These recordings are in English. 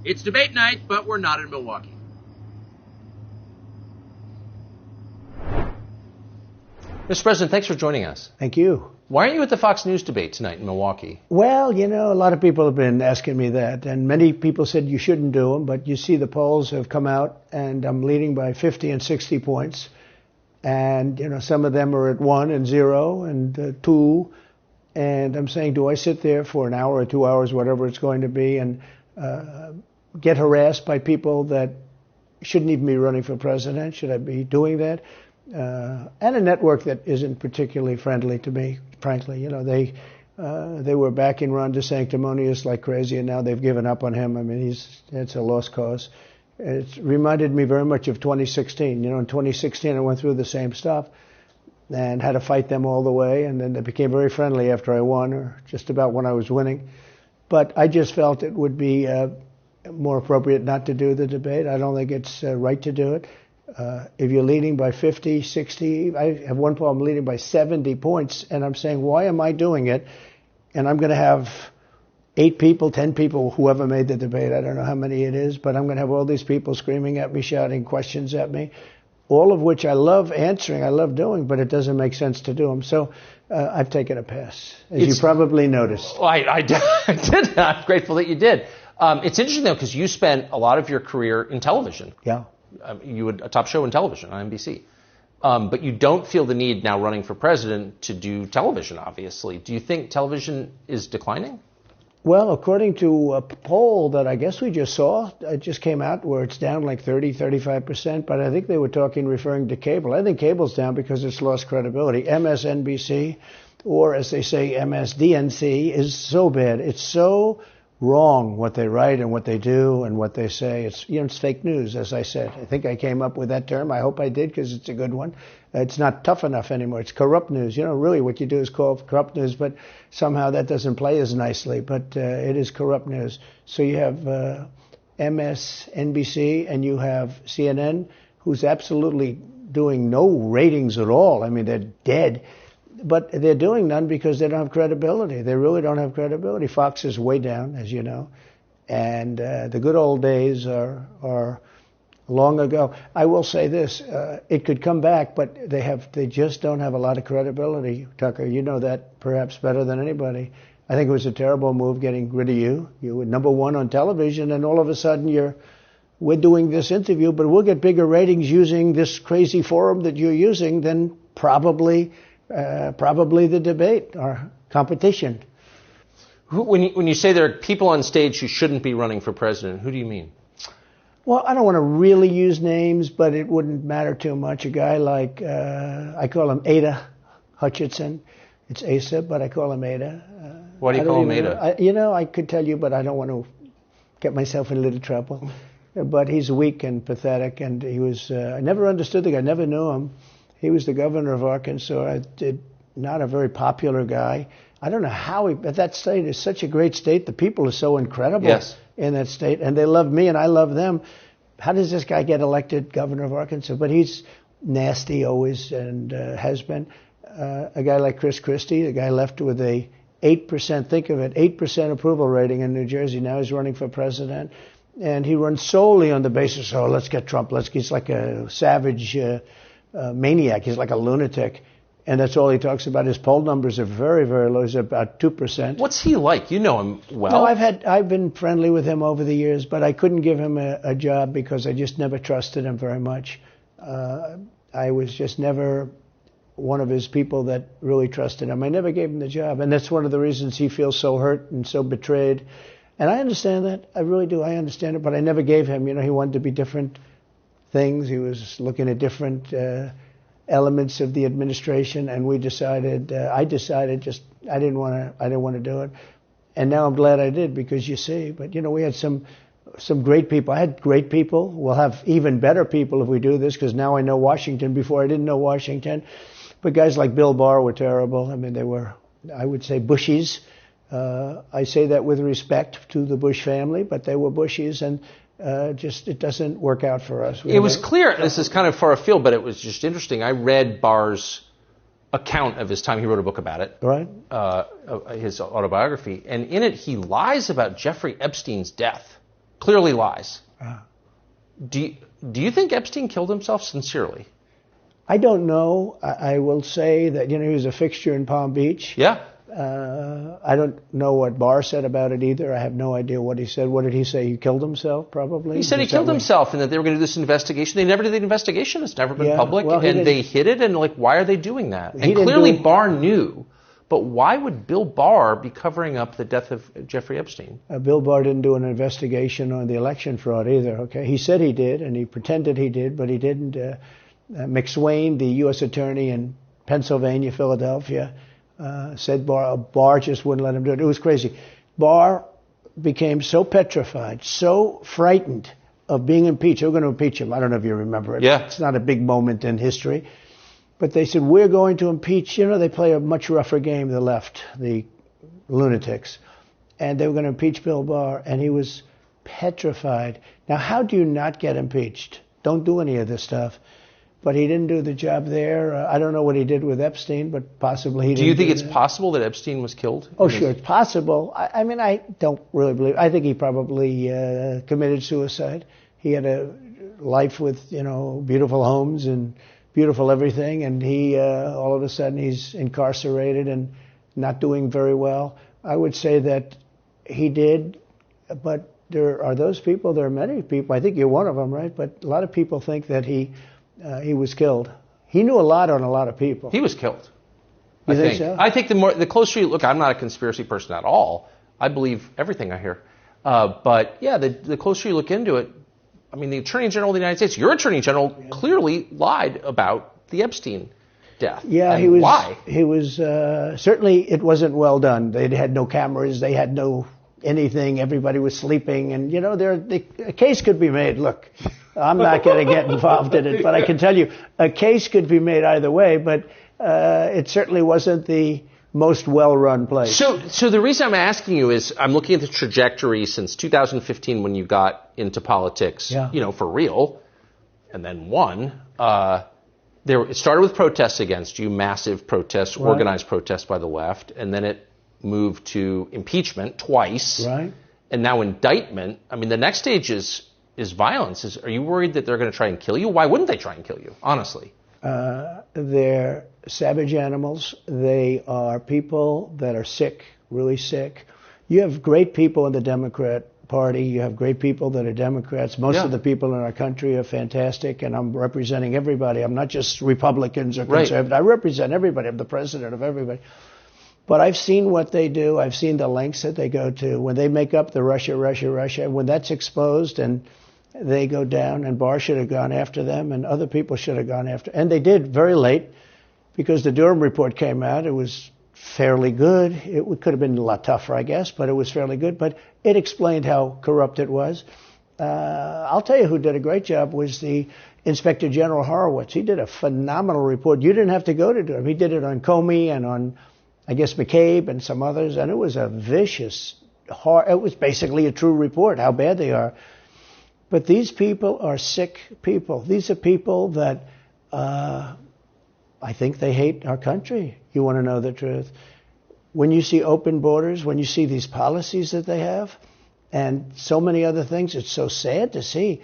It's debate night, but we're not in Milwaukee. Mr. President, thanks for joining us. Thank you. Why aren't you at the Fox News debate tonight in Milwaukee? Well, you know, a lot of people have been asking me that, and many people said you shouldn't do them, but you see the polls have come out, and I'm leading by 50 and 60 points. And, you know, some of them are at 1 and 0 and 2. And I'm saying, do I sit there for an hour or 2 hours, whatever it's going to be, and get harassed by people that shouldn't even be running for president? Should I be doing that? And a network that isn't particularly friendly to me, frankly. You know, they were backing Ron DeSanctimonious like crazy, and now they've given up on him. I mean, it's a lost cause. It reminded me very much of 2016. You know, in 2016, I went through the same stuff and had to fight them all the way, and then they became very friendly after I won, or just about when I was winning. But I just felt it would be more appropriate not to do the debate. I don't think it's right to do it. If you're leading by 50, 60, I have one problem leading by 70 points, and I'm saying, why am I doing it? And I'm going to have 8 people, 10 people, whoever made the debate, I don't know how many it is, but I'm going to have all these people screaming at me, shouting questions at me, all of which I love answering, I love doing, but it doesn't make sense to do them. So I've taken a pass, as you probably noticed. Well, I did. I'm grateful that you did. It's interesting, though, because you spent a lot of your career in television. Yeah. You had a top show in television on NBC. But you don't feel the need now running for president to do television, obviously. Do you think television is declining? Well, according to a poll that I guess we just saw, it just came out where it's down like 30, 35%, but I think they were referring to cable. I think cable's down because it's lost credibility. MSNBC, or as they say, MSDNC, is so bad. It's so wrong what they write and what they do and what they say. It's, you know, it's fake news, as I said. I think I came up with that term. I hope I did, because it's a good one. It's not tough enough anymore. It's corrupt news. You know, really what you do is call it corrupt news, but somehow that doesn't play as nicely. But it is corrupt news. So you have MSNBC and you have CNN, who's absolutely doing no ratings at all. I mean, they're dead. But they're doing none because they don't have credibility. They really don't have credibility. Fox is way down, as you know. And the good old days are long ago. I will say this, it could come back, but they just don't have a lot of credibility, Tucker. You know that perhaps better than anybody. I think it was a terrible move getting rid of you. You were number one on television, and all of a sudden we're doing this interview, but we'll get bigger ratings using this crazy forum that you're using than probably the debate or competition. When you say there are people on stage who shouldn't be running for president, who do you mean? Well, I don't want to really use names, but it wouldn't matter too much. A guy like, I call him Ada Hutchinson. It's Asa, but I call him Ada. Why do you call him Ada? I could tell you, but I don't want to get myself in a little trouble. But he's weak and pathetic, and he was, I never understood the guy, never knew him. He was the governor of Arkansas, not a very popular guy. I don't know how but that state is such a great state. The people are so incredible in that state, and they love me and I love them. How does this guy get elected governor of Arkansas? But he's nasty always, and has been. A guy like Chris Christie, the guy left with a 8%, think of it, 8% approval rating in New Jersey. Now he's running for president, and he runs solely on the basis, let's get Trump. He's like a savage maniac. He's like a lunatic. And that's all he talks about. His poll numbers are very, very low. He's about 2%. What's he like? You know him well. No, I've been friendly with him over the years, but I couldn't give him a job because I just never trusted him very much. I was just never one of his people that really trusted him. I never gave him the job, and that's one of the reasons he feels so hurt and so betrayed. And I understand that. I really do. I understand it, but I never gave him. You know, he wanted to be different things. He was looking at different elements of the administration, and I decided I didn't want to do it. And now I'm glad I did, because you see, but you know, we had some great people. I had great people. We'll have even better people if we do this, because now I know Washington. Before I didn't know Washington. But guys like Bill Barr were terrible. I mean, they were, I would say, Bushies. I say that with respect to the Bush family, but they were Bushies, and it doesn't work out for us. It was clear, this is kind of far afield, but it was just interesting. I read Barr's account of his time. He wrote a book about it, right? His autobiography. And in it, he lies about Jeffrey Epstein's death Clearly lies. Do you think Epstein killed himself sincerely? I don't know. I will say that, he was a fixture in Palm Beach. Yeah. I don't know what Barr said about it either. I have no idea what he said. What did he say? He killed himself, probably? He said he killed himself and that they were going to do this investigation. They never did the investigation. It's never been public. Well, and they hid it. And, why are they doing that? And clearly Barr knew. But why would Bill Barr be covering up the death of Jeffrey Epstein? Bill Barr didn't do an investigation on the election fraud either, okay? He said he did, and he pretended he did, but he didn't. McSwain, the U.S. attorney in Pennsylvania, Philadelphia, said Barr just wouldn't let him do it. It was crazy. Barr became so petrified, so frightened of being impeached. They were going to impeach him. I don't know if you remember it. Yeah. It's not a big moment in history. But they said, we're going to impeach. They play a much rougher game, the left, the lunatics. And they were going to impeach Bill Barr, and he was petrified. Now, how do you not get impeached? Don't do any of this stuff. But he didn't do the job there. I don't know what he did with Epstein, but possibly he didn't. Do you think it's possible that Epstein was killed? Oh, sure, it's possible. I mean, I don't really believe. I think he probably committed suicide. He had a life with, beautiful homes and beautiful everything, and he all of a sudden he's incarcerated and not doing very well. I would say that he did, but there are those people. There are many people. I think you're one of them, right? But a lot of people think that he was killed. He knew a lot on a lot of people. He was killed. You think so? I think the closer you look, I'm not a conspiracy person at all. I believe everything I hear. But yeah, the closer you look into it, I mean, the Attorney General of the United States, your Attorney General, clearly lied about the Epstein death. Yeah, and he was. Why? He was certainly. It wasn't well done. They had no cameras. They had no anything. Everybody was sleeping, and a case could be made. Look, I'm not going to get involved in it, but I can tell you a case could be made either way. But it certainly wasn't the most well-run place. So the reason I'm asking you is I'm looking at the trajectory since 2015 when you got into politics, for real, and then won. It started with protests against you, massive protests, right. Organized protests by the left, and then it moved to impeachment twice, right. And now indictment. I mean, the next stage is violence. Are you worried that they're going to try and kill you? Why wouldn't they try and kill you, honestly? They're savage animals. They are people that are sick, really sick. You have great people in the Democrat Party. You have great people that are Democrats. Most of the people in our country are fantastic, and I'm representing everybody. I'm not just Republicans or conservatives. Right. I represent everybody. I'm the president of everybody. But I've seen what they do. I've seen the lengths that they go to. When they make up the Russia, when that's exposed and they go down, and Barr should have gone after them, and other people should have gone after. And they did very late, because the Durham report came out. It was fairly good. It could have been a lot tougher, I guess, but it was fairly good. But it explained how corrupt it was. I'll tell you who did a great job was the Inspector General Horowitz. He did a phenomenal report. You didn't have to go to Durham. He did it on Comey and on, I guess, McCabe and some others, and it was a vicious, it was basically a true report, how bad they are. But these people are sick people. These are people that I think they hate our country. You want to know the truth. When you see open borders, when you see these policies that they have, and so many other things, it's so sad to see.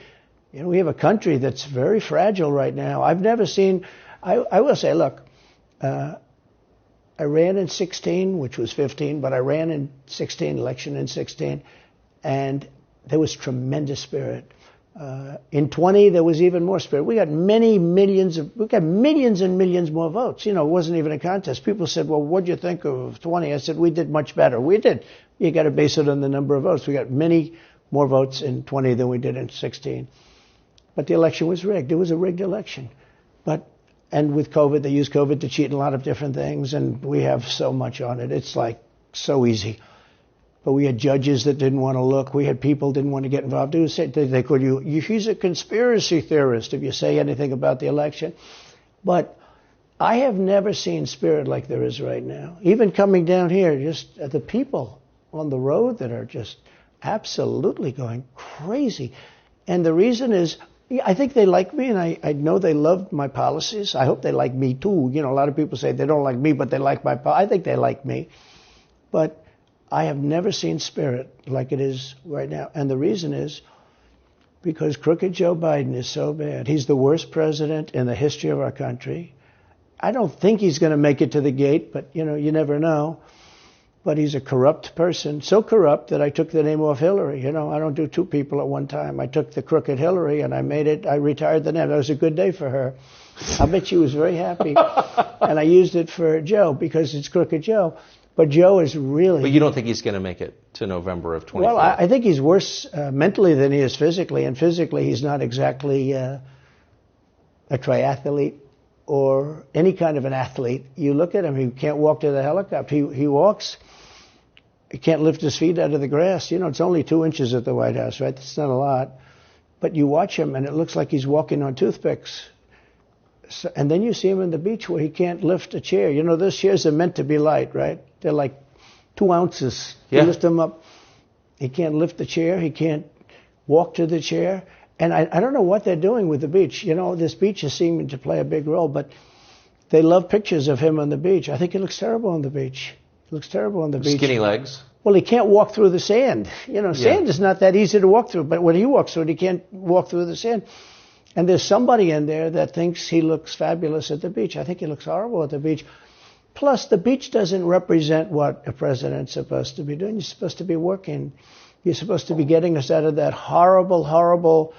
We have a country that's very fragile right now. I've never seen, I will say, look, I ran in 16, which was 15, but I ran in 16, election in 16, and there was tremendous spirit. In 20, there was even more spirit. We got millions and millions more votes. It wasn't even a contest. People said, well, what do you think of 20? I said, we did much better. We did. You got to base it on the number of votes. We got many more votes in 20 than we did in 16. But the election was rigged. It was a rigged election. And with COVID, they used COVID to cheat in a lot of different things, and we have so much on it. It's like so easy. But we had judges that didn't want to look. We had people didn't want to get involved. They called you, he's a conspiracy theorist if you say anything about the election. But I have never seen spirit like there is right now. Even coming down here, just the people on the road that are just absolutely going crazy. And the reason is, I think they like me, and I know they love my policies. I hope they like me too. A lot of people say they don't like me, but they like my policies. I think they like me. But I have never seen spirit like it is right now. And the reason is because crooked Joe Biden is so bad. He's the worst president in the history of our country. I don't think he's going to make it to the gate, but, you never know. But he's a corrupt person, so corrupt that I took the name off Hillary. I don't do two people at one time. I took the crooked Hillary and I retired the name. That was a good day for her. I bet she was very happy. And I used it for Joe because it's crooked Joe. But Joe is really... But you don't think he's going to make it to November of 2024? Well, I think he's worse mentally than he is physically. And physically, he's not exactly a triathlete or any kind of an athlete. You look at him, he can't walk to the helicopter. He walks, he can't lift his feet out of the grass. It's only 2 inches at the White House, right? That's not a lot. But you watch him, and it looks like he's walking on toothpicks. So, and then you see him on the beach where he can't lift a chair. Those chairs are meant to be light, right? They're like 2 ounces. Yeah. You lift them up. He can't lift the chair. He can't walk to the chair. And I don't know what they're doing with the beach. This beach is seeming to play a big role, but they love pictures of him on the beach. I think he looks terrible on the beach. He looks terrible on the beach. Skinny legs. Well, he can't walk through the sand. Sand is not that easy to walk through, but when he walks through it, he can't walk through the sand. And there's somebody in there that thinks he looks fabulous at the beach. I think he looks horrible at the beach. Plus, the beach doesn't represent what a president's supposed to be doing. You're supposed to be working. You're supposed to be getting us out of that horrible, horrible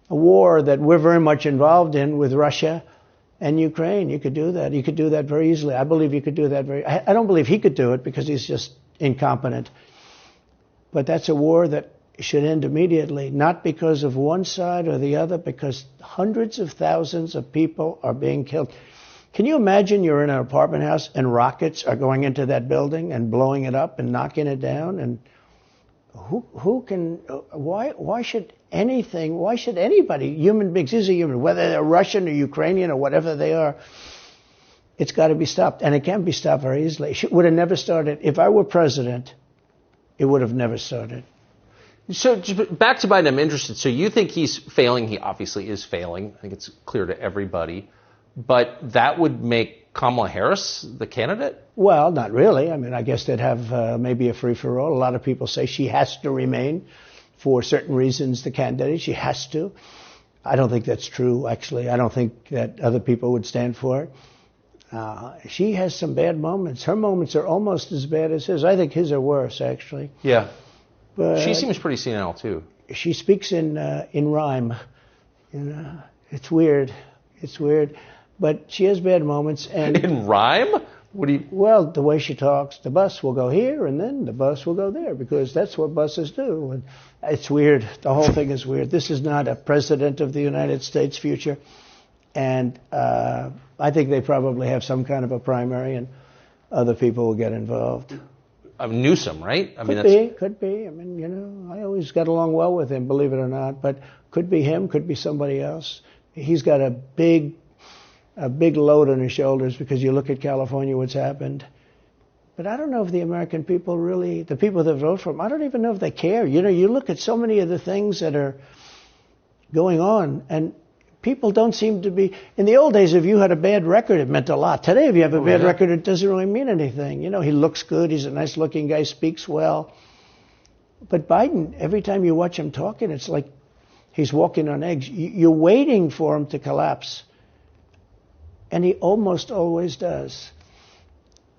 war that we're very much involved in with Russia and Ukraine. You could do that. You could do that very easily. I believe you could do that I don't believe he could do it because he's just incompetent. But that's a war that should end immediately, not because of one side or the other, because hundreds of thousands of people are being killed. Can you imagine you're in an apartment house and rockets are going into that building and blowing it up and knocking it down? And why should anybody, human beings, is a human, whether they're Russian or Ukrainian or whatever they are, it's got to be stopped. And it can be stopped very easily. It would have never started. If I were president, it would have never started. So back to Biden, I'm interested. So you think he's failing? He obviously is failing. I think it's clear to everybody. But that would make Kamala Harris the candidate? Well, not really. I guess they'd have maybe a free-for-all. A lot of people say she has to remain for certain reasons the candidate. She has to. I don't think that's true, actually. I don't think that other people would stand for it. She has some bad moments. Her moments are almost as bad as his. I think his are worse, actually. Yeah. But she seems pretty senile, too. She speaks in rhyme. It's weird. It's weird. But she has bad moments. And in rhyme? Well, the way she talks, the bus will go here and then the bus will go there because that's what buses do. And it's weird. The whole thing is weird. This is not a president of the United States future. And I think they probably have some kind of a primary and other people will get involved. Newsom, right? Could be. I always got along well with him, believe it or not. But could be him, could be somebody else. He's got a big load on his shoulders because you look at California, what's happened. But I don't know if the American people really, the people that vote for him, I don't even know if they care. You look at so many of the things that are going on, and people don't seem to be. In the old days, if you had a bad record, it meant a lot. Today, if you have a bad record, it doesn't really mean anything. He looks good. He's a nice-looking guy, speaks well. But Biden, every time you watch him talking, it's like he's walking on eggs. You're waiting for him to collapse. And he almost always does.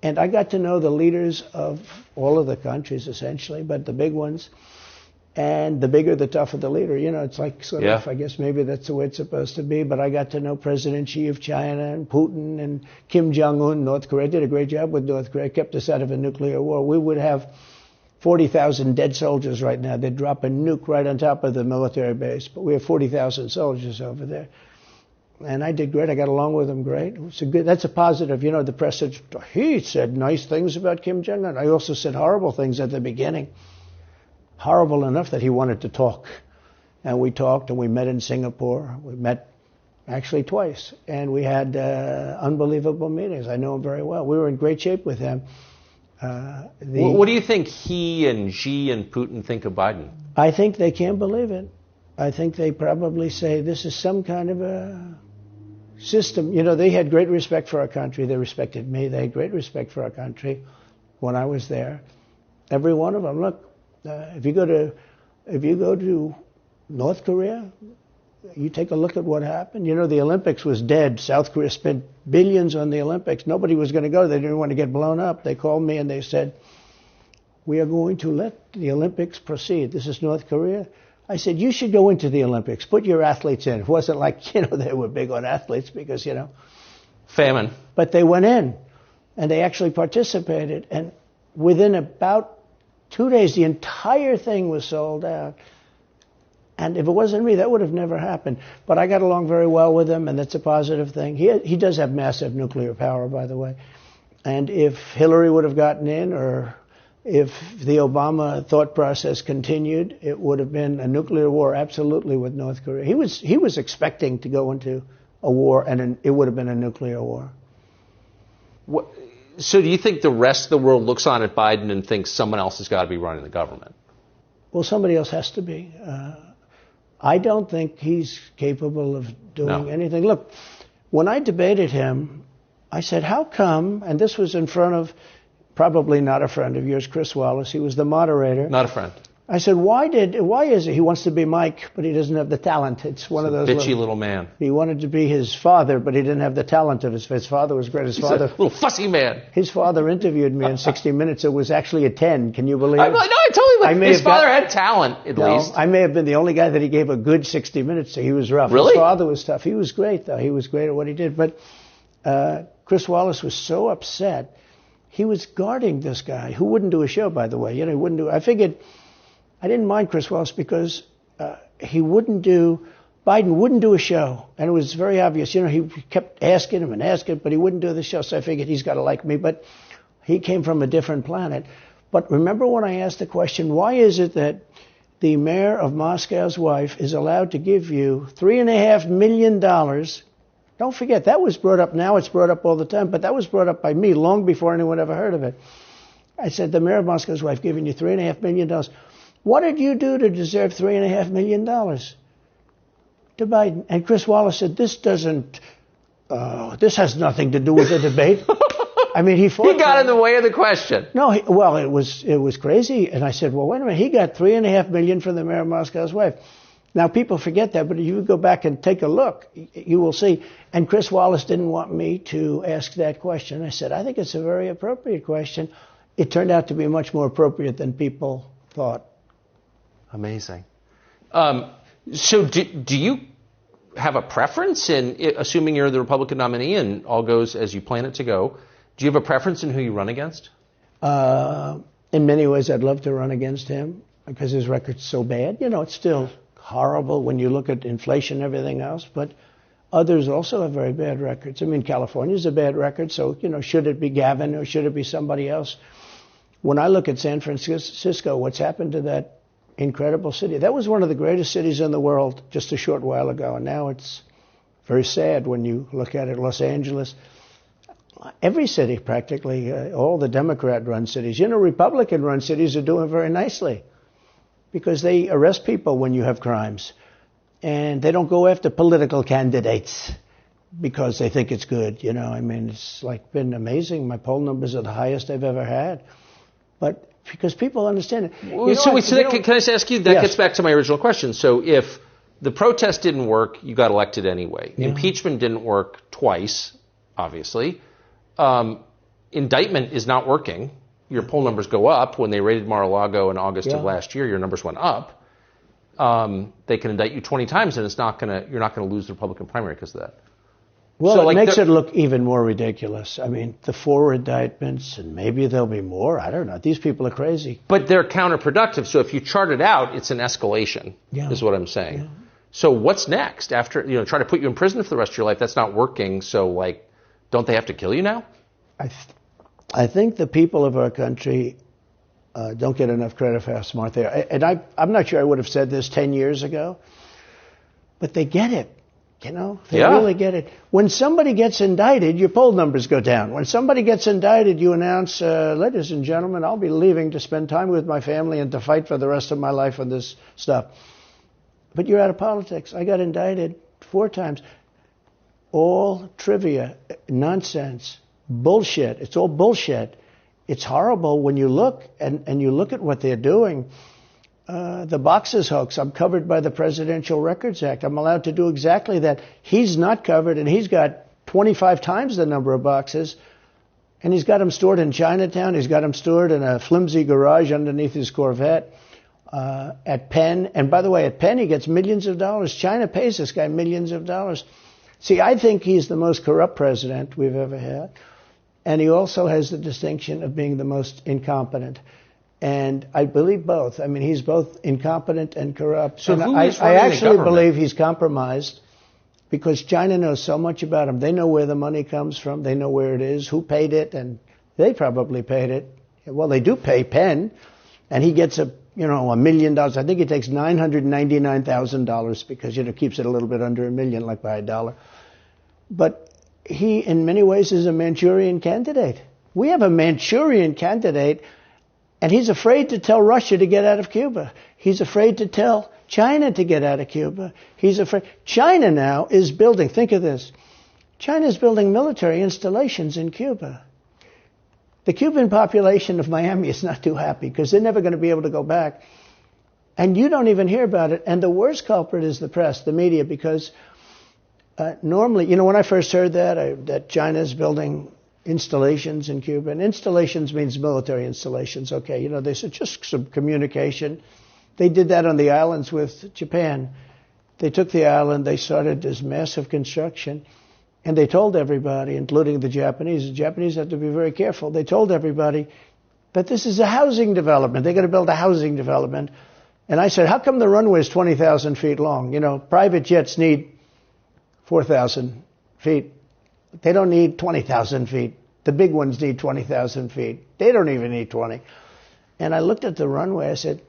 And I got to know the leaders of all of the countries, essentially, but the big ones. And the bigger, the tougher the leader. It's like sort of, I guess maybe that's the way it's supposed to be. But I got to know President Xi of China and Putin and Kim Jong-un, North Korea. Did a great job with North Korea, kept us out of a nuclear war. We would have 40,000 dead soldiers right now. They'd drop a nuke right on top of the military base. But we have 40,000 soldiers over there. And I did great. I got along with him great. That's a positive. The press said, he said nice things about Kim Jong-un. I also said horrible things at the beginning. Horrible enough that he wanted to talk. And we talked and we met in Singapore. We met actually twice. And we had unbelievable meetings. I know him very well. We were in great shape with him. What do you think he and Xi and Putin think of Biden? I think they can't believe it. I think they probably say this is some kind of a system. They had great respect for our country. They respected me. They had great respect for our country when I was there. Every one of them. Look, if you go to North Korea, you take a look at what happened. You know, the Olympics was dead. South Korea spent billions on the Olympics. Nobody was going to go. They didn't want to get blown up. They called me and they said, we are going to let the Olympics proceed. This is North Korea. I said, you should go into the Olympics. Put your athletes in. It wasn't like, they were big on athletes because, famine. But they went in and they actually participated. And within about 2 days, the entire thing was sold out. And if it wasn't me, that would have never happened. But I got along very well with him, and that's a positive thing. He does have massive nuclear power, by the way. And if Hillary would have gotten in, or if the Obama thought process continued, it would have been a nuclear war, absolutely, with North Korea. He was expecting to go into a war, and it would have been a nuclear war. So do you think the rest of the world looks on at Biden and thinks someone else has got to be running the government? Well, somebody else has to be. I don't think he's capable of doing anything. Look, when I debated him, I said, how come, and this was in front of probably not a friend of yours, Chris Wallace. He was the moderator. Not a friend. I said, why is it he wants to be Mike, but he doesn't have the talent? It's one of those bitchy little man. He wanted to be his father, but he didn't have the talent of his father was great. He's a little fussy man. His father interviewed me in 60 Minutes. It was actually a 10. Can you believe it? No, I totally. His father had talent, at least. I may have been the only guy that he gave a good 60 Minutes to. He was rough. Really? His father was tough. He was great, though. He was great at what he did. But Chris Wallace was so upset. He was guarding this guy who wouldn't do a show, by the way. He wouldn't do. I figured. I didn't mind Chris Wallace because Biden wouldn't do a show. And it was very obvious. He kept asking him, but he wouldn't do the show. So I figured he's got to like me. But he came from a different planet. But remember when I asked the question, why is it that the mayor of Moscow's wife is allowed to give you $3.5 million? Don't forget, that was brought up. Now it's brought up all the time. But that was brought up by me long before anyone ever heard of it. I said, the mayor of Moscow's wife giving you $3.5 million. What did you do to deserve $3.5 million? To Biden. And Chris Wallace said, this has nothing to do with the debate. I mean, he got in the way of the question. No, it was crazy. And I said, well, wait a minute. He got $3.5 million from the mayor of Moscow's wife. Now, people forget that, but if you go back and take a look, you will see. And Chris Wallace didn't want me to ask that question. I said, I think it's a very appropriate question. It turned out to be much more appropriate than people thought. Amazing. So do you have a preference in, assuming you're the Republican nominee and all goes as you plan it to go, do you have a preference in who you run against? In many ways, I'd love to run against him because his record's so bad. It's still horrible when you look at inflation and everything else, but others also have very bad records. I mean, California's a bad record, so, should it be Gavin or should it be somebody else? When I look at San Francisco, what's happened to that incredible city. That was one of the greatest cities in the world just a short while ago, and now it's very sad when you look at it. Los Angeles, every city practically, all the Democrat-run cities. Republican-run cities are doing very nicely because they arrest people when you have crimes, and they don't go after political candidates because they think it's good. It's been amazing. My poll numbers are the highest I've ever had, but because people understand it. Can I just ask you, that gets back to my original question. So if the protest didn't work, you got elected anyway. Yeah. Impeachment didn't work twice, obviously. Indictment is not working. Your poll numbers go up. When they raided Mar-a-Lago in August of last year, your numbers went up. They can indict you 20 times, and you're not going to lose the Republican primary because of that. Well, it makes it look even more ridiculous. I mean, the 4 indictments, and maybe there'll be more. I don't know. These people are crazy. But they're counterproductive. So if you chart it out, it's an escalation, is what I'm saying. Yeah. So what's next? After, try to put you in prison for the rest of your life. That's not working. So, don't they have to kill you now? I think the people of our country don't get enough credit for how smart they are. And I'm not sure I would have said this 10 years ago, but they get it. They really get it. When somebody gets indicted, your poll numbers go down. When somebody gets indicted, you announce, ladies and gentlemen, I'll be leaving to spend time with my family and to fight for the rest of my life on this stuff. But you're out of politics. I got indicted 4 times. All trivia, nonsense, bullshit. It's all bullshit. it's horrible when you look and you look at what they're doing. The boxes hoax, I'm covered by the Presidential Records Act. I'm allowed to do exactly that. He's not covered, and he's got 25 times the number of boxes, and he's got them stored in Chinatown. He's got them stored in a flimsy garage underneath his Corvette at Penn. And by the way, at Penn, he gets millions of dollars. China pays this guy millions of dollars. See, I think he's the most corrupt president we've ever had, and he also has the distinction of being the most incompetent. And I believe both. I mean, he's both incompetent and corrupt. So and I actually believe he's compromised because China knows so much about him. They know where the money comes from. They know where it is, who paid it, and they probably paid it. Well, they do pay Penn, and he gets $1 million. I think he takes $999,000 because, keeps it a little bit under $1 million, like by $1. But he, in many ways, is a Manchurian candidate. We have a Manchurian candidate. And he's afraid to tell Russia to get out of Cuba. He's afraid to tell China to get out of Cuba. He's afraid. China now is building, think of this, China is building military installations in Cuba. The Cuban population of Miami is not too happy because they're never going to be able to go back. And you don't even hear about it. And the worst culprit is the press, the media, because normally, when I first heard that China's building installations in Cuba, and installations means military installations, okay, they said just some communication. They did that on the islands with Japan. They took the island, they started this massive construction, and they told everybody, including the Japanese have to be very careful, they told everybody that this is a housing development. They're going to build a housing development. And I said, how come the runway is 20,000 feet long? Private jets need 4,000 feet. They don't need 20,000 feet. The big ones need 20,000 feet. They don't even need 20. And I looked at the runway. I said,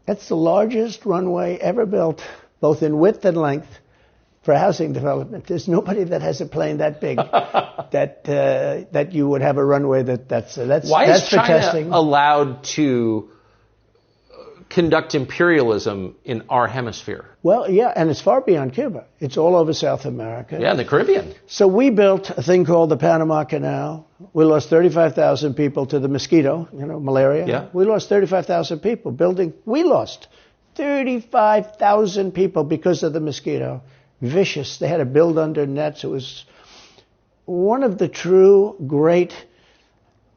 that's the largest runway ever built, both in width and length, for housing development. There's nobody that has a plane that big that you would have a runway that's Why that's is for China testing. allowed to conduct imperialism in our hemisphere? Well, yeah, and it's far beyond Cuba. It's all over South America. Yeah, in the Caribbean. So we built a thing called the Panama Canal. We lost 35,000 people to the mosquito, malaria. Yeah. We lost 35,000 people building. We lost 35,000 people because of the mosquito. Vicious. They had to build under nets. It was one of the true great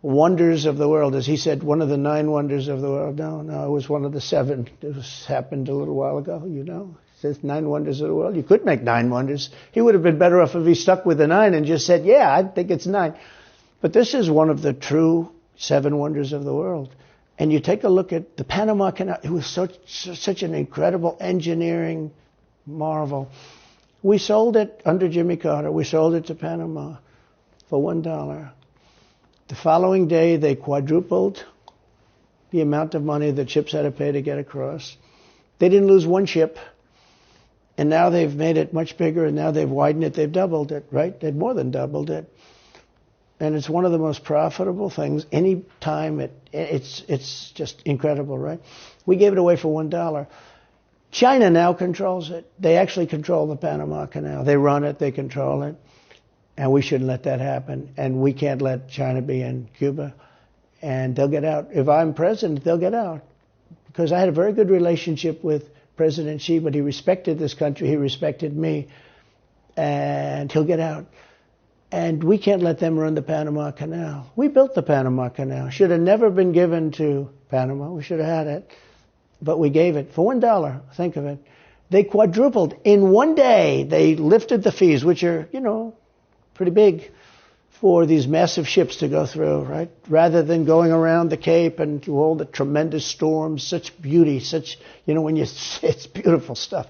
wonders of the world. As he said, one of the 9 wonders of the world. No, it was one of the 7. It happened a little while ago, It says 9 wonders of the world. You could make 9 wonders. He would have been better off if he stuck with the 9 and just said, yeah, I think it's 9. But this is one of the true 7 wonders of the world. And you take a look at the Panama Canal. It was such an incredible engineering marvel. We sold it under Jimmy Carter. We sold it to Panama for $1. The following day, they quadrupled the amount of money that ships had to pay to get across. They didn't lose one ship. And now they've made it much bigger, and now they've widened it. They've doubled it, right? They've more than doubled it. And it's one of the most profitable things. Any time it's just incredible, right? We gave it away for $1. China now controls it. They actually control the Panama Canal. They run it. They control it. And we shouldn't let that happen. And we can't let China be in Cuba. And they'll get out. If I'm president, they'll get out. Because I had a very good relationship with President Xi, but he respected this country. He respected me. And he'll get out. And we can't let them run the Panama Canal. We built the Panama Canal. Should have never been given to Panama. We should have had it. But we gave it for $1. Think of it. They quadrupled. In one day, they lifted the fees, which are, pretty big, for these massive ships to go through, right? Rather than going around the Cape and through all the tremendous storms, such beauty, it's beautiful stuff.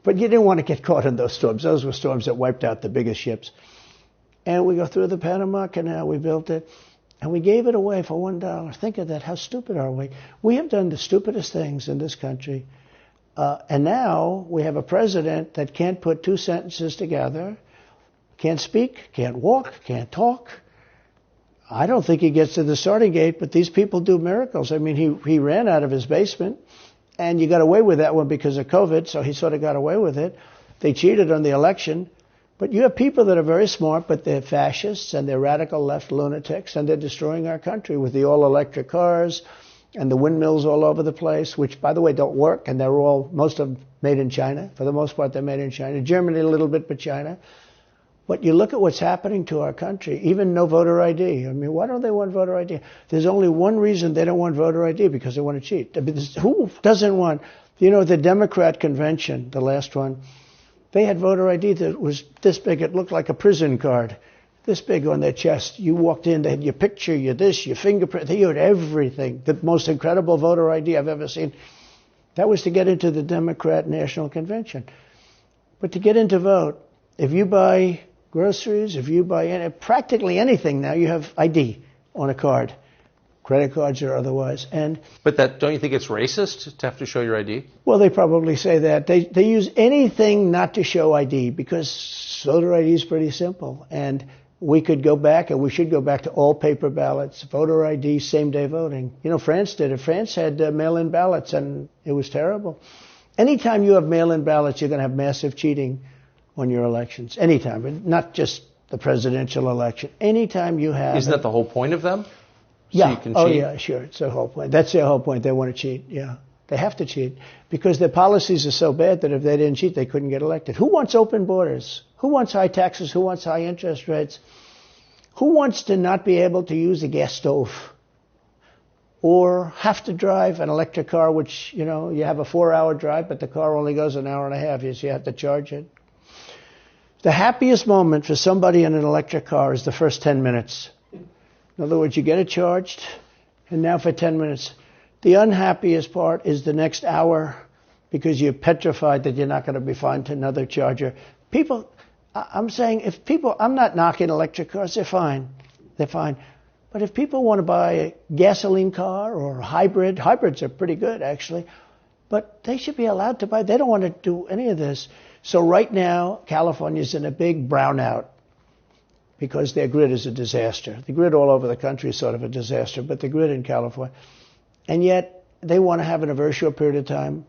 But you didn't want to get caught in those storms. Those were storms that wiped out the biggest ships. And we go through the Panama Canal. We built it. And we gave it away for $1. Think of that. How stupid are we? We have done the stupidest things in this country. And now we have a president that can't put 2 sentences together, can't speak, can't walk, can't talk. I don't think he gets to the starting gate, but these people do miracles. I mean, he ran out of his basement, and you got away with that one because of COVID, so he sort of got away with it. They cheated on the election, But you have people that are very smart, but they're fascists and they're radical left lunatics, and they're destroying our country with the all-electric cars and the windmills all over the place, which, by the way, don't work, and they're most of them made in China. For the most part, they're made in China. Germany a little bit, but China. But you look at what's happening to our country, even no voter ID. I mean, why don't they want voter ID? There's only one reason they don't want voter ID, because they want to cheat. I mean, who doesn't want, the Democrat convention, the last one, they had voter ID that was this big. It looked like a prison card, this big on their chest. You walked in, they had your picture, your this, your fingerprint. They had everything. The most incredible voter ID I've ever seen. That was to get into the Democrat National Convention. But to get in to vote, if you buy groceries, if you buy practically anything now, you have ID on a card. Credit cards or otherwise. But don't you think it's racist to have to show your ID? Well, they probably say that. They use anything not to show ID, because voter ID is pretty simple. And we could go back, and we should go back to all paper ballots, voter ID, same-day voting. France did it. France had mail-in ballots, and it was terrible. Anytime you have mail-in ballots, you're going to have massive cheating on your elections. Anytime, not just the presidential election. Anytime you have... Isn't that the whole point of them? So yeah. You can cheat? Oh, yeah, sure. It's their whole point. That's their whole point. They want to cheat. Yeah. They have to cheat because their policies are so bad that if they didn't cheat, they couldn't get elected. Who wants open borders? Who wants high taxes? Who wants high interest rates? Who wants to not be able to use a gas stove or have to drive an electric car, which, you have a 4-hour drive, but the car only goes an hour and a half, so you have to charge it. The happiest moment for somebody in an electric car is the first 10 minutes. In other words, you get it charged, and now for 10 minutes. The unhappiest part is the next hour, because you're petrified that you're not going to be found to another charger. I'm not knocking electric cars. They're fine. They're fine. But if people want to buy a gasoline car or a hybrid, hybrids are pretty good, actually. But they should be allowed to buy. They don't want to do any of this. So right now, California's in a big brownout because their grid is a disaster. The grid all over the country is sort of a disaster, but the grid in California. And yet, they want to have in a very short period of time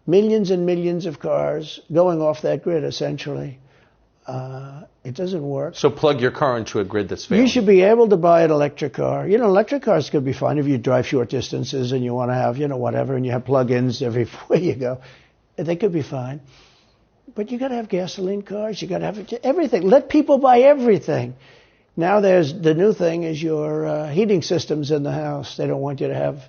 millions and millions of cars going off that grid, essentially. It doesn't work. So plug your car into a grid that's failing. You should be able to buy an electric car. Electric cars could be fine if you drive short distances and you want to have, whatever, and you have plug-ins everywhere you go. They could be fine. But you got to have gasoline cars. You got to have everything. Let people buy everything. Now the new thing is your heating systems in the house. They don't want you to have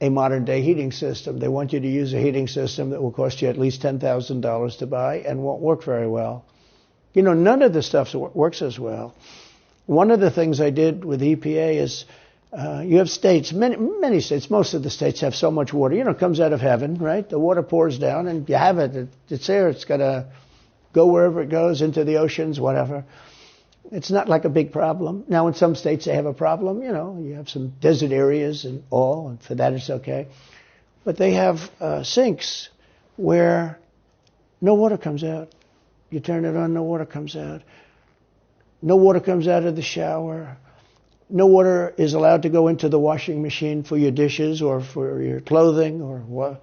a modern-day heating system. They want you to use a heating system that will cost you at least $10,000 to buy and won't work very well. None of the stuff works as well. One of the things I did with EPA is you have states, many states, most of the states have so much water. It comes out of heaven, right? The water pours down and you have it. It's there. It's got to go wherever it goes, into the oceans, whatever. It's not like a big problem. Now, in some states they have a problem. You have some desert areas and all, and for that it's okay. But they have sinks where no water comes out. You turn it on, no water comes out. No water comes out of the shower. No water is allowed to go into the washing machine for your dishes or for your clothing or what.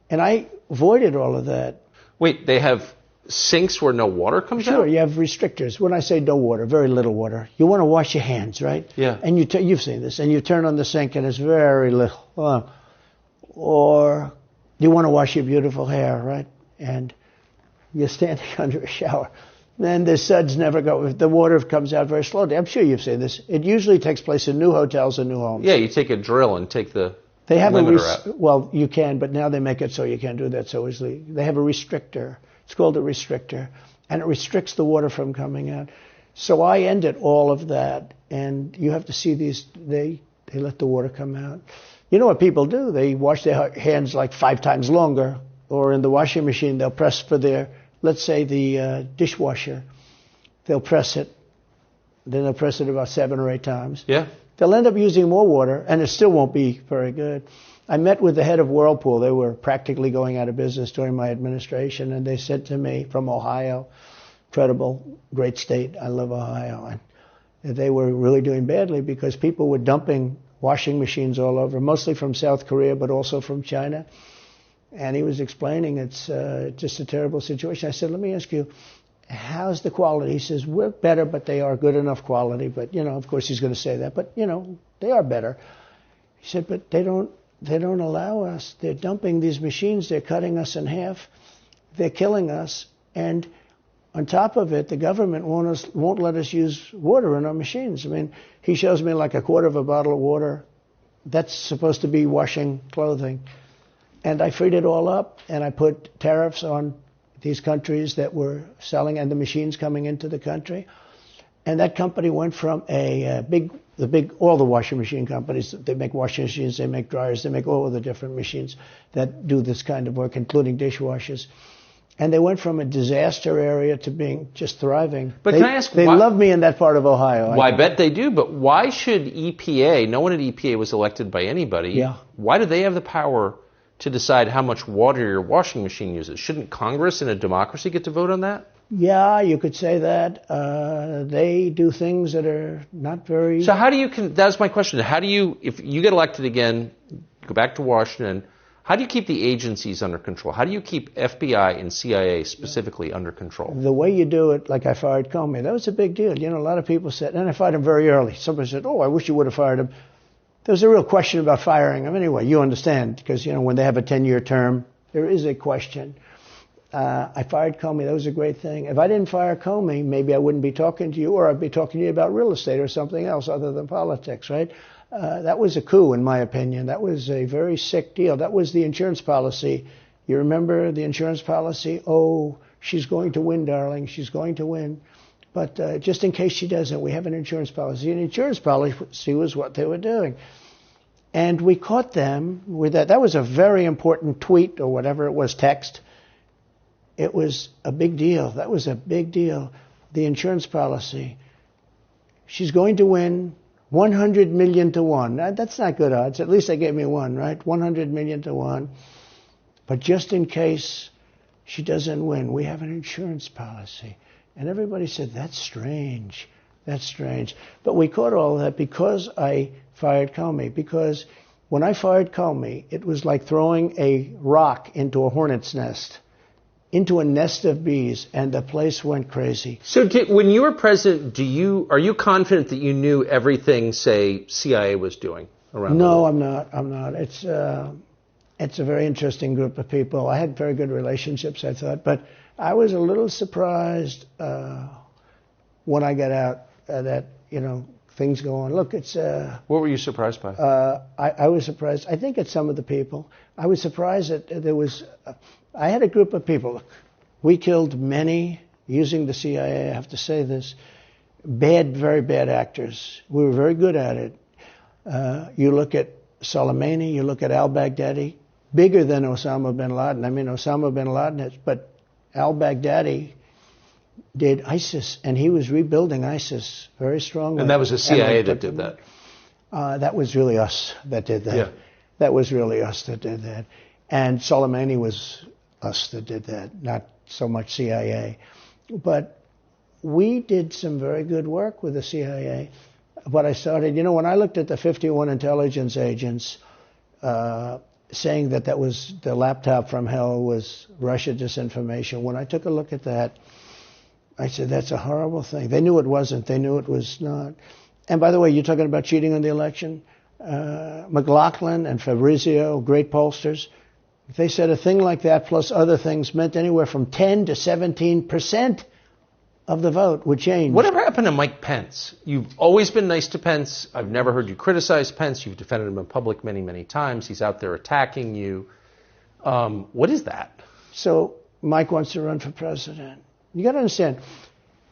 And I avoided all of that. Wait, they have sinks where no water comes out? Sure, you have restrictors. When I say no water, very little water. You want to wash your hands, right? Yeah. And you've seen this. And you turn on the sink and it's very little. Or you want to wash your beautiful hair, right? And you're standing under a shower. Then the suds never go. The water comes out very slowly. I'm sure you've seen this. It usually takes place in new hotels and new homes. Yeah, you take a drill and take the they have limiter out. Well, you can, but now they make it so you can't do that so easily. They have a restrictor. It's called a restrictor. And it restricts the water from coming out. So I ended all of that. And you have to see these, they let the water come out. You know what people do? They wash their hands like 5 times longer. Or in the washing machine, they'll press for their... Let's say the dishwasher, they'll press it. Then they'll press it about 7 or 8 times. Yeah. They'll end up using more water, and it still won't be very good. I met with the head of Whirlpool. They were practically going out of business during my administration, and they said to me, from Ohio, incredible, great state, I love Ohio, and they were really doing badly because people were dumping washing machines all over, mostly from South Korea, but also from China. And he was explaining it's just a terrible situation. I said, let me ask you, how's the quality? He says, we're better, but they are good enough quality. But, of course he's going to say that. But, they are better. He said, but they don't allow us. They're dumping these machines. They're cutting us in half. They're killing us. And on top of it, the government won't let us use water in our machines. I mean, he shows me like a quarter of a bottle of water. That's supposed to be washing clothing. And I freed it all up, and I put tariffs on these countries that were selling and the machines coming into the country. And that company went from all the washing machine companies, they make washing machines, they make dryers, they make all of the different machines that do this kind of work, including dishwashers. And they went from a disaster area to being just thriving. But can I ask, they love me in that part of Ohio. Well, I bet they do, but why should EPA, no one at EPA was elected by anybody, why do they have the power to decide how much water your washing machine uses? Shouldn't Congress in a democracy get to vote on that? Yeah, you could say that. They do things that are not very... So how do you... That's my question. How do you, if you get elected again, go back to Washington, how do you keep the agencies under control? How do you keep FBI and CIA specifically under control? The way you do it, like I fired Comey, that was a big deal. A lot of people said, and I fired him very early. Somebody said, I wish you would have fired him. There was a real question about firing him. Anyway, you understand, because, when they have a 10-year term, there is a question. I fired Comey. That was a great thing. If I didn't fire Comey, maybe I wouldn't be talking to you, or I'd be talking to you about real estate or something else other than politics, right? That was a coup, in my opinion. That was a very sick deal. That was the insurance policy. You remember the insurance policy? Oh, she's going to win, darling. She's going to win. But just in case she doesn't, we have an insurance policy. And insurance policy was what they were doing. And we caught them with that. That was a very important tweet or whatever it was, text. It was a big deal. That was a big deal. The insurance policy. She's going to win 100 million to 1. That's not good odds. At least they gave me 1, right? 100 million to 1. But just in case she doesn't win, we have an insurance policy. And everybody said, that's strange. That's strange. But we caught all that because I fired Comey. Because when I fired Comey, it was like throwing a rock into a hornet's nest, into a nest of bees, and the place went crazy. So when you were president, are you confident that you knew everything, say, CIA was doing around the world? No, I'm not. It's a very interesting group of people. I had very good relationships, I thought, but I was a little surprised when I got out that, things go on. Look, it's... What were you surprised by? I was surprised. I think it's some of the people. I was surprised that there was... I had a group of people. Look, we killed many, using the CIA, I have to say this, very bad actors. We were very good at it. You look at Soleimani, you look at al-Baghdadi, bigger than Osama bin Laden. I mean, Osama bin Laden, but al-Baghdadi did ISIS, and he was rebuilding ISIS very strongly. And that was the CIA that did that? That was really us that did that. Yeah. That was really us that did that. And Soleimani was us that did that, not so much CIA. But we did some very good work with the CIA. But I started, when I looked at the 51 intelligence agents saying that was the laptop from hell was Russia disinformation, when I took a look at that, I said, that's a horrible thing. They knew it wasn't. They knew it was not. And by the way, you're talking about cheating on the election? McLaughlin and Fabrizio, great pollsters, if they said a thing like that plus other things meant anywhere from 10 to 17% of the vote would change. Whatever happened to Mike Pence? You've always been nice to Pence. I've never heard you criticize Pence. You've defended him in public many, many times. He's out there attacking you. What is that? So Mike wants to run for president. You got to understand,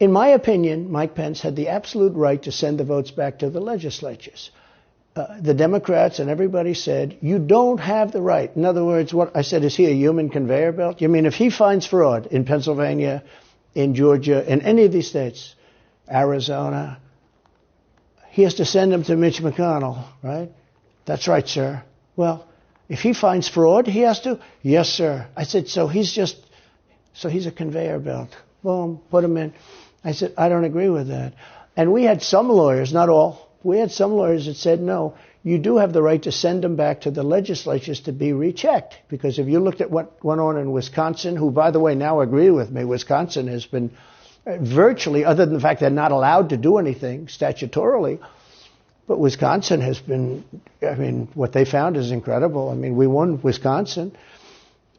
in my opinion, Mike Pence had the absolute right to send the votes back to the legislatures. The Democrats and everybody said, you don't have the right. In other words, what I said, is he a human conveyor belt? You mean if he finds fraud in Pennsylvania, in Georgia, in any of these states, Arizona, he has to send them to Mitch McConnell, right? That's right, sir. Well, if he finds fraud, he has to? Yes, sir. I said, so he's a conveyor belt. Boom, put him in. I said, I don't agree with that. And we had some lawyers, not all, we had some lawyers that said, no, you do have the right to send them back to the legislatures to be rechecked. Because if you looked at what went on in Wisconsin, who, by the way, now agree with me, Wisconsin has been virtually, other than the fact they're not allowed to do anything statutorily. But Wisconsin has been, what they found is incredible. We won Wisconsin.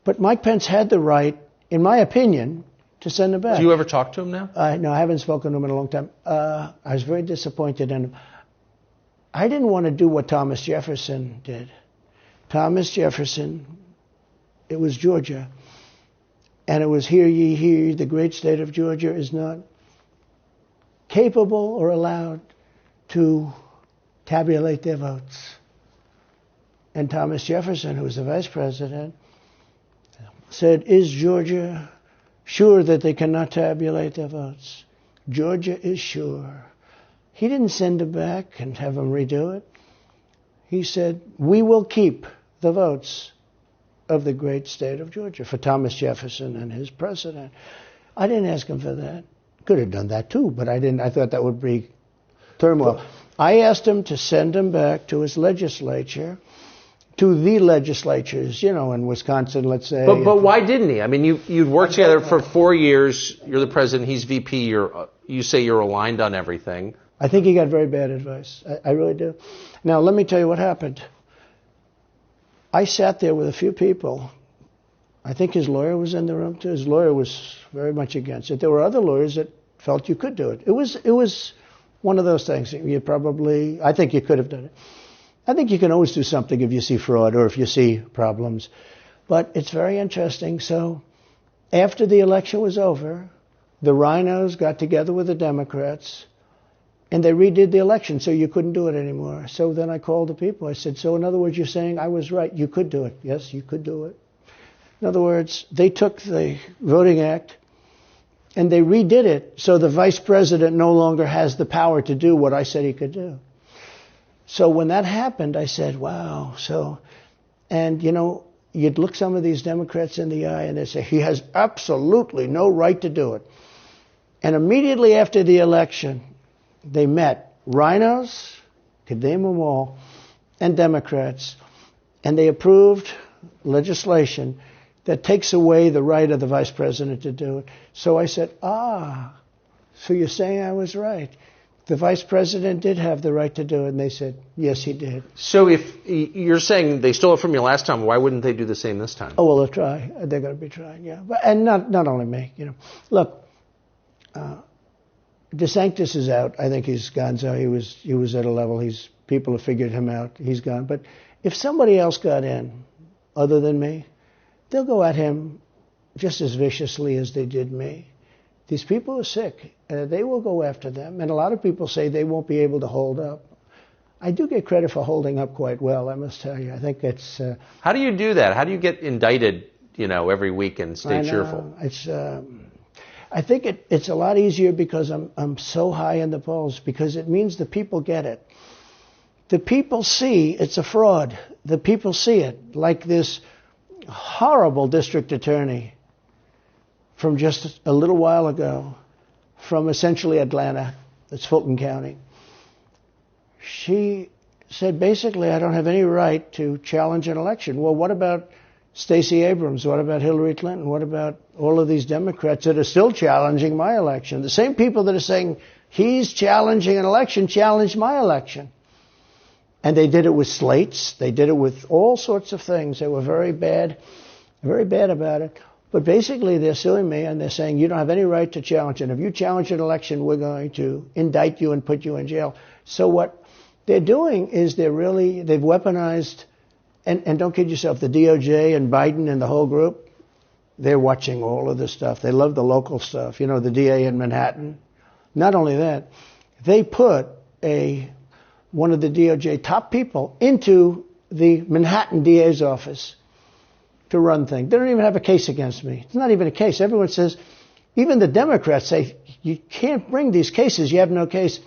But Mike Pence had the right, in my opinion, to send him back. Do you ever talk to him now? No, I haven't spoken to him in a long time. I was very disappointed in him. I didn't want to do what Thomas Jefferson did. Thomas Jefferson, it was Georgia. And it was, hear ye, hear ye, the great state of Georgia is not capable or allowed to tabulate their votes. And Thomas Jefferson, who was the vice president, said, is Georgia sure that they cannot tabulate their votes? Georgia is sure. He didn't send him back and have him redo it. He said, we will keep the votes of the great state of Georgia for Thomas Jefferson and his president. I didn't ask him for that. Could have done that too, but I didn't. I thought that would be turmoil. I asked him to send him back to his legislature, to the legislatures, in Wisconsin, let's say. But why didn't he? You'd worked together for 4 years. You're the president. He's VP. You say you're aligned on everything. I think he got very bad advice. I really do. Now, let me tell you what happened. I sat there with a few people. I think his lawyer was in the room, too. His lawyer was very much against it. There were other lawyers that felt you could do it. It was one of those things. I think you could have done it. I think you can always do something if you see fraud or if you see problems. But it's very interesting. So after the election was over, the rhinos got together with the Democrats, and they redid the election, so you couldn't do it anymore. So then I called the people. I said, so in other words, you're saying I was right. You could do it. Yes, you could do it. In other words, they took the Voting Act, and they redid it so the vice president no longer has the power to do what I said he could do. So when that happened, I said, wow. And you'd look some of these Democrats in the eye and they'd say, he has absolutely no right to do it. And immediately after the election, they met rhinos, could name them all, and Democrats, and they approved legislation that takes away the right of the vice president to do it. So I said, so you're saying I was right. The vice president did have the right to do it, and they said, yes, he did. So if you're saying they stole it from you last time, why wouldn't they do the same this time? Oh, well, they'll try. They're going to be trying, yeah. And not only me, Look, DeSantis is out. I think he's gone. So he was at a level. People have figured him out. He's gone. But if somebody else got in, other than me, they'll go at him just as viciously as they did me. These people are sick. They will go after them. And a lot of people say they won't be able to hold up. I do get credit for holding up quite well, I must tell you. I think it's... How do you do that? How do you get indicted, every week and stay cheerful? I think it's a lot easier because I'm so high in the polls, because it means the people get it. The people see it's a fraud. The people see it. Like this horrible district attorney from just a little while ago, from essentially Atlanta, it's Fulton County. She said, basically, I don't have any right to challenge an election. Well, what about Stacey Abrams? What about Hillary Clinton? What about all of these Democrats that are still challenging my election? The same people that are saying he's challenging an election challenged my election. And they did it with slates. They did it with all sorts of things. They were very bad about it. But basically, they're suing me, and they're saying, you don't have any right to challenge it. If you challenge an election, we're going to indict you and put you in jail. So what they're doing is they've weaponized, and don't kid yourself, the DOJ and Biden and the whole group, they're watching all of this stuff. They love the local stuff. The DA in Manhattan. Not only that, they put one of the DOJ top people into the Manhattan DA's office to run things. They don't even have a case against me. It's not even a case. Everyone says, even the Democrats say, you can't bring these cases. You have no case.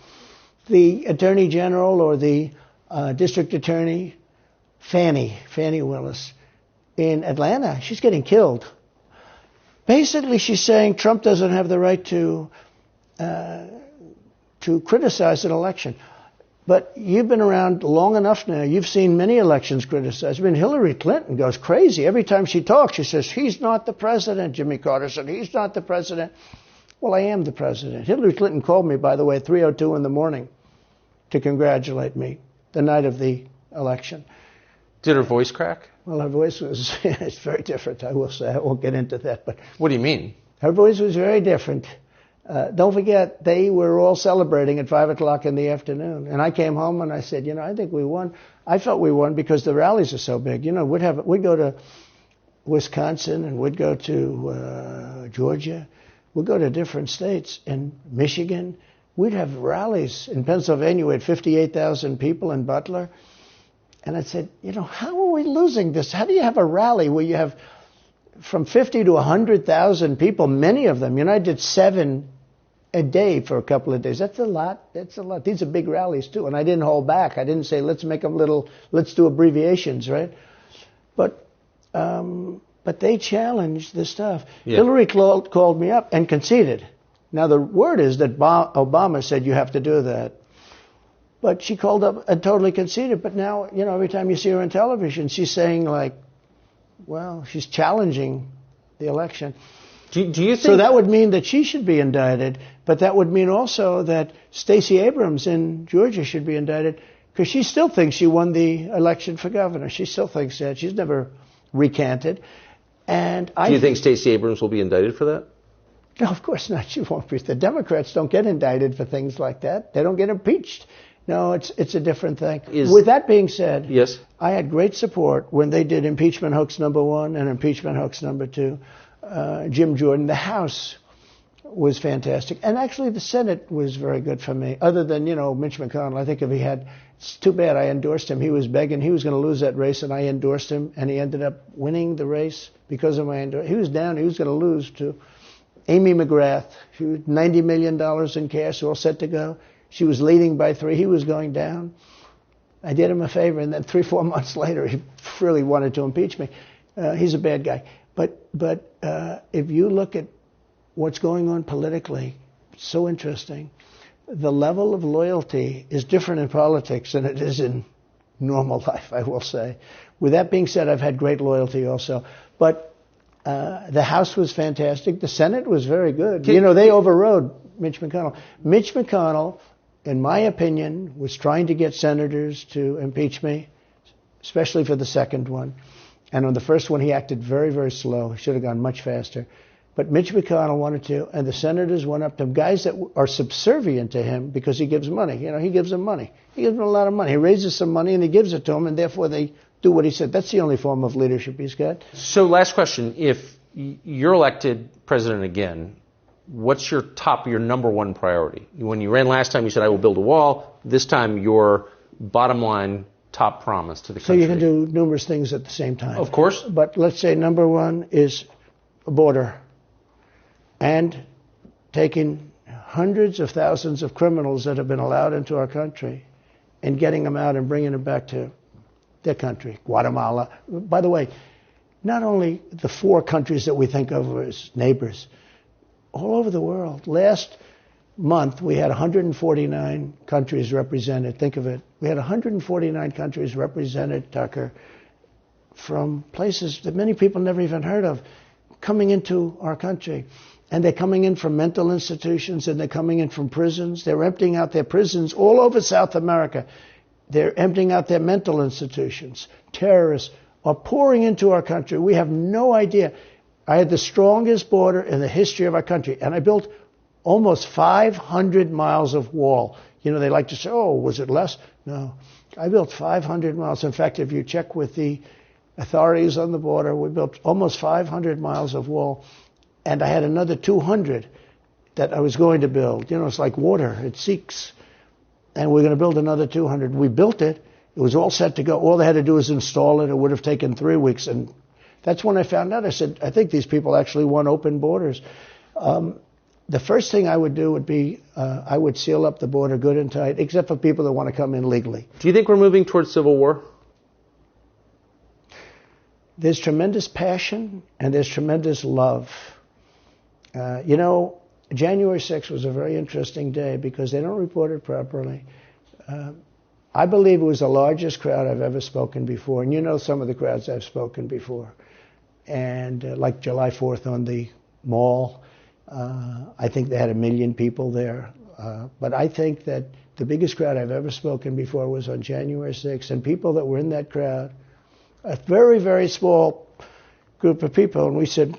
The Attorney General or the District Attorney, Fannie Willis, in Atlanta, she's getting killed. Basically, she's saying Trump doesn't have the right to criticize an election. But you've been around long enough now. You've seen many elections criticized. Hillary Clinton goes crazy. Every time she talks, she says, he's not the president. Jimmy Carter said, he's not the president. Well, I am the president. Hillary Clinton called me, by the way, at 3:02 in the morning to congratulate me the night of the election. Did her voice crack? Well, her voice was it's very different, I will say. I won't get into that. But what do you mean? Her voice was very different. Don't forget, they were all celebrating at 5 o'clock in the afternoon. And I came home and I said, I think we won. I felt we won because the rallies are so big. We'd go to Wisconsin and we'd go to Georgia. We'd go to different states. In Michigan, we'd have rallies. In Pennsylvania, we had 58,000 people in Butler. And I said, how are we losing this? How do you have a rally where you have from 50 to 100,000 people, many of them? I did 7 a day for a couple of days. That's a lot. These are big rallies, too. And I didn't hold back. I didn't say, let's make them let's do abbreviations, right? But they challenged the stuff. Yeah. Hillary called me up and conceded. Now, the word is that Obama said you have to do that. But she called up and totally conceded. But now, every time you see her on television, she's saying, she's challenging the election. Do you think... So that would mean that she should be indicted, but that would mean also that Stacey Abrams in Georgia should be indicted, because she still thinks she won the election for governor. She still thinks that. She's never recanted. And do you think Stacey Abrams will be indicted for that? No, of course not. She won't be. The Democrats don't get indicted for things like that. They don't get impeached. No, it's a different thing. With that being said, yes, I had great support when they did impeachment hoax number 1 and impeachment hoax number 2. Jim Jordan, the House was fantastic. And actually the Senate was very good for me, other than, Mitch McConnell. I think if he had, it's too bad I endorsed him. He was begging. He was going to lose that race, and I endorsed him, and he ended up winning the race because of my endorsement. He was down. He was going to lose to Amy McGrath. She was $90 million in cash, all set to go. She was leading by 3. He was going down. I did him a favor, and then 3-4 months later, he really wanted to impeach me. He's a bad guy. But if you look at what's going on politically, it's so interesting. The level of loyalty is different in politics than it is in normal life, I will say. With that being said, I've had great loyalty also. But the House was fantastic. The Senate was very good. They overrode Mitch McConnell. Mitch McConnell, in my opinion, was trying to get senators to impeach me, especially for the second one. And on the first one, he acted very, very slow. He should have gone much faster. But Mitch McConnell wanted to, and the senators went up to him, guys that are subservient to him because he gives money. He gives them money. He gives them a lot of money. He raises some money and he gives it to them, and therefore they do what he said. That's the only form of leadership he's got. So last question. If you're elected president again, what's your number 1 priority? When you ran last time, you said, I will build a wall. This time, your bottom line top promise to the country. So you can do numerous things at the same time. Of course. But let's say number 1 is a border. And taking hundreds of thousands of criminals that have been allowed into our country and getting them out and bringing them back to their country, Guatemala. By the way, not only the 4 countries that we think of as neighbors, all over the world. Last month, we had 149 countries represented. Think of it. We had 149 countries represented, Tucker, from places that many people never even heard of, coming into our country. And they're coming in from mental institutions, and they're coming in from prisons. They're emptying out their prisons all over South America. They're emptying out their mental institutions. Terrorists are pouring into our country. We have no idea. I had the strongest border in the history of our country, and I built almost 500 miles of wall. They like to say, oh, was it less? No. I built 500 miles. In fact, if you check with the authorities on the border, we built almost 500 miles of wall. And I had another 200 that I was going to build. It's like water. It seeks. And we're going to build another 200. We built it. It was all set to go. All they had to do was install it. It would have taken 3 weeks. And that's when I found out. I said, I think these people actually want open borders. The first thing I would do would be I would seal up the border good and tight, except for people that want to come in legally. Do you think we're moving towards civil war? There's tremendous passion and there's tremendous love. January 6th was a very interesting day because they don't report it properly. I believe it was the largest crowd I've ever spoken before. And some of the crowds I've spoken before. And like July 4th on the Mall. I think they had 1 million people there. But I think that the biggest crowd I've ever spoken before was on January 6th, and people that were in that crowd, a very, very small group of people, and we said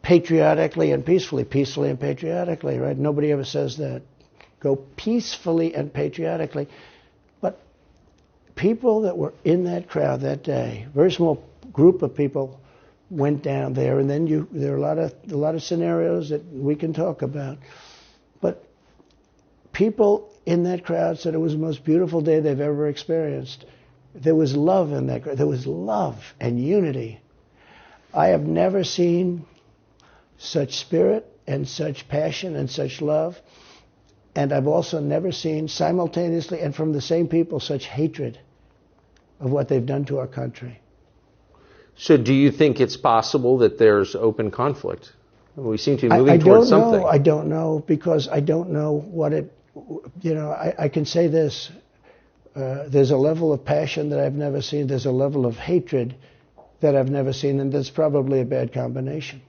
patriotically and peacefully and patriotically, right? Nobody ever says that. Go peacefully and patriotically. But people that were in that crowd that day, very small group of people, went down there, and then there are a lot of scenarios that we can talk about. But people in that crowd said it was the most beautiful day they've ever experienced. There was love in that crowd. There was love and unity. I have never seen such spirit and such passion and such love. And I've also never seen simultaneously and from the same people such hatred of what they've done to our country. So do you think it's possible that there's open conflict? We seem to be moving towards something. I don't know, because I don't know what it, I can say this. There's a level of passion that I've never seen. There's a level of hatred that I've never seen, and that's probably a bad combination.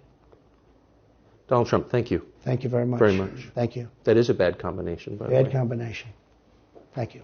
Donald Trump, thank you. Thank you very much. Very much. Thank you. That is a bad combination, by the way. Bad combination. Thank you.